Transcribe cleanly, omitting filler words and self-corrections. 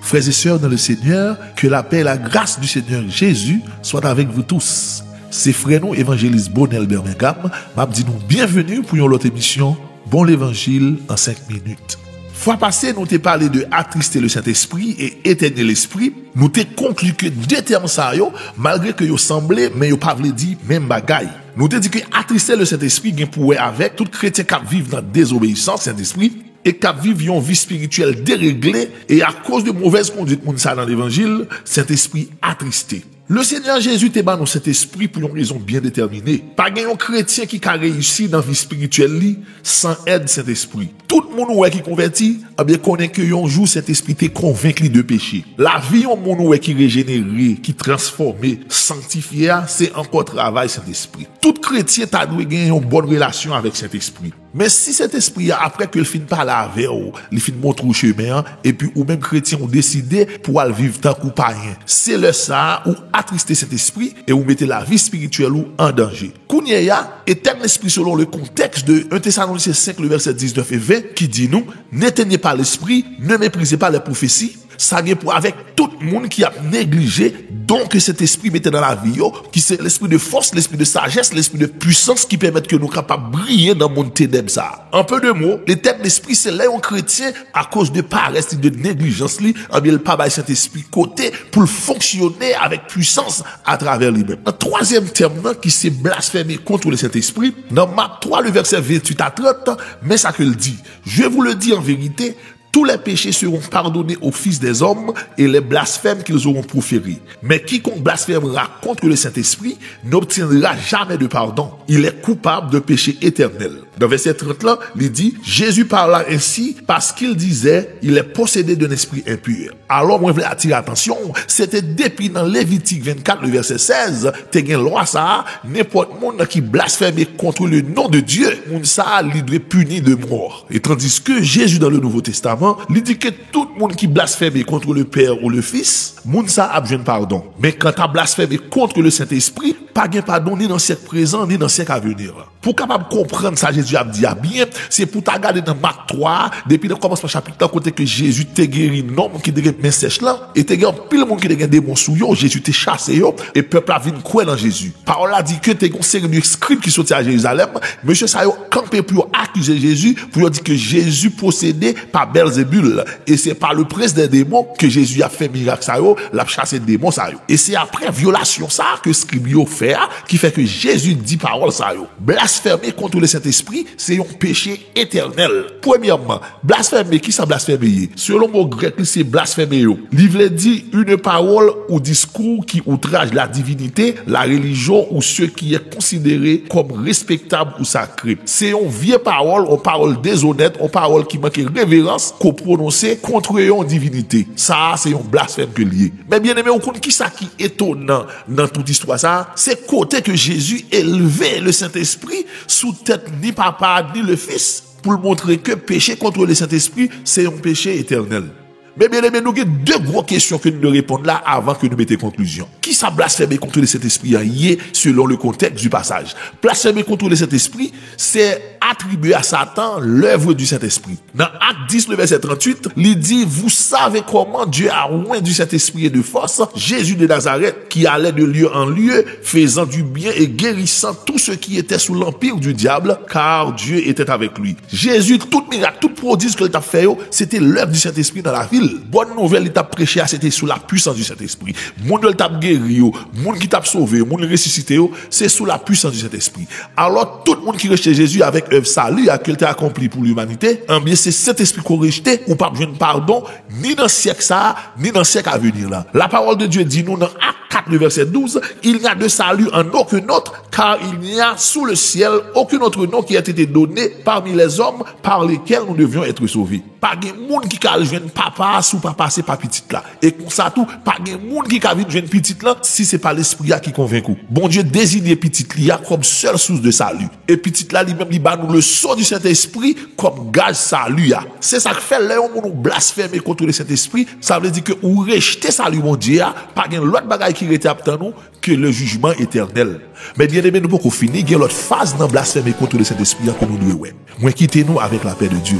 Frères et sœurs dans le Seigneur, que la paix et la grâce du Seigneur Jésus soient avec vous tous. C'est frère nous, évangéliste Bonel Birmingham, m'a dit nous bienvenue pour une autre émission, Bon l'Évangile en 5 minutes. Fois passée, nous t'ai parlé de attrister le Saint-Esprit et éteindre l'Esprit. Nous t'ai conclu que deux termes ça yo, malgré que yo semblé, mais yo pas voulu dire même bagaille. Nous t'ai dit que attrister le Saint-Esprit gain pour avec tout chrétien qui vivent dans désobéissance Saint-Esprit et qui vivent une vie spirituelle déréglée et à cause de mauvaise conduite moun ça dans l'évangile, Saint-Esprit attristé. Le Seigneur Jésus te ban nous cet esprit pour une raison bien déterminée. Pas un chrétien qui a réussi dans la vie spirituelle sans aide cet esprit. Tout le monde qui converti, a bien connaît que un jour cet esprit t'est convaincu de péché. La vie en monde qui régénéré, qui transformé, sanctifié, c'est encore travail cet esprit. Tout chrétien t'a dû gagner une bonne relation avec cet esprit. Mais si cet esprit après que le fin parler avec ou, il fin montre au chemin et puis ou même chrétien ont décidé pour aller vivre tant ou pas rien. C'est le ça ou attrister cet esprit et vous mettez la vie spirituelle ou en danger. Kounyaya éteigne l'esprit selon le contexte de 1 Thessaloniciens 5 le verset 19 et 20 qui dit nous n'éteignez pas l'esprit, ne méprisez pas les prophéties. Ça vient pour avec tout le monde qui a négligé donc cet esprit mettait dans la vie qui c'est l'esprit de force, l'esprit de sagesse, l'esprit de puissance qui permet que nous capables briller dans le monde ténèbres ça. En peu de mots, l'éternel esprit c'est là un chrétien à cause de paresse et de négligence lui, bien le pas bail cet esprit côté pour fonctionner avec puissance à travers lui-même. Un troisième terme qui c'est blasphémer contre le Saint-Esprit, dans Marc 3 le verset 28 à 30, mais ça que le dit. Je vous le dis en vérité, tous les péchés seront pardonnés aux fils des hommes et les blasphèmes qu'ils auront proférés. Mais quiconque blasphémera contre le Saint-Esprit n'obtiendra jamais de pardon. Il est coupable de péché éternel. Dans verset 30 là, il dit, Jésus parla ainsi parce qu'il disait, il est possédé d'un esprit impur. Alors, moi, je voulais attirer l'attention, c'était depuis dans Lévitique 24, le verset 16, t'es une loi ça, n'importe monde qui blasphème contre le nom de Dieu, moun ça, il doit punir de mort. Et tandis que Jésus dans le Nouveau Testament, il dit que tout le monde qui blasphème contre le Père ou le Fils, moun ça a besoin de pardon. Mais quand tu as blasphémé contre le Saint-Esprit, pas de pardon ni dans le siècle présent, ni dans le siècle à venir. Pour capable comprendre ça, Jésus a dit bien, c'est pour t'agarder dans Marc 3, depuis le commencement chapitre 1, côté que Jésus t'a guéri un homme qui était main sèche là, et t'a guéri pile monde qui était démon sous yo, Jésus t'a chassé yo, et peuple a venu croire dans Jésus. Parole a dit que t'es une série de scribes qui sorti à Jérusalem, monsieur ça yo campé pour accuser Jésus, pour dire que Jésus possédé par Belzébul, et c'est par le prince des démons que Jésus a fait miracle ça yo, l'a chassé démons ça yo. Et c'est après violation ça que scribes yo fait, qui fait que Jésus dit parole ça yo. Blasphémer contre le Saint-Esprit, c'est un péché éternel. Premièrement, blasphémer, qui ça blasphémer? Selon le mot grec, c'est blasphémer. Il veut dire une parole ou discours qui outrage la divinité, la religion ou ce qui est considéré comme respectable ou sacré. C'est une vieille parole déshonnête, une parole qui manque de révérence qu'on prononce contre une divinité. Ça, c'est un blasphème que lié. Mais bien aimé, on compte qui ça qui est étonnant dans toute histoire ça, c'est côté que Jésus élevait le Saint-Esprit sous tête ni papa ni le Fils pour montrer que péché contre le Saint-Esprit, c'est un péché éternel. Mais bien aimé, nous avons deux grosses questions que nous devons répondre là avant que nous mettions conclusion. Qui ça blasphémer contre le Saint-Esprit selon le contexte du passage? Blasphémer contre le Saint-Esprit, c'est attribuer à Satan l'œuvre du Saint-Esprit. Dans Acte 10, le verset 38, il dit, vous savez comment Dieu a oint du Saint-Esprit et de force Jésus de Nazareth qui allait de lieu en lieu, faisant du bien et guérissant tous ceux qui étaient sous l'empire du diable, car Dieu était avec lui. Jésus, tout miracle, tout prodige qu'il a fait, c'était l'œuvre du Saint-Esprit dans la ville. Bonne nouvelle, il t'a prêché, c'était sous la puissance du Saint-Esprit. Monde il t'a guéri, monde qui t'a sauvé, monde ressuscité, c'est sous la puissance du Saint-Esprit. Alors tout le monde qui recherche Jésus avec œuvre salut, qu'il t'a accompli pour l'humanité, bien c'est cet esprit qu'on rejeté, ou pas besoin de pardon, ni dans le siècle ça, ni dans le siècle à venir là. La parole de Dieu dit nous dans Acte 4, le verset 12, il n'y a de salut en aucun autre, car il n'y a sous le ciel aucun autre nom qui a été donné parmi les hommes par lesquels nous devions être sauvés. Pas de monde qui a joué papa sous papa c'est pas petit là. Et comme ça tout, pas de monde qui a vu jouer petit là si c'est pas l'esprit qui convainc. Bon Dieu désigne petit là comme seule source de salut. Et petit là lui-même il bat nous le sceau du Saint-Esprit comme gage salut. C'est ça que fait là on nous blasphémer contre le Saint-Esprit, ça veut dire que ou rejeter salut mon Dieu, pas de l'autre bagaille qui était après nous que le jugement éternel. Mais bien aimé nous pour qu'on finisse, il y a l'autre phase dans blasphémer contre le Saint-Esprit que nous devons. Moi quittez nous avec la paix de Dieu.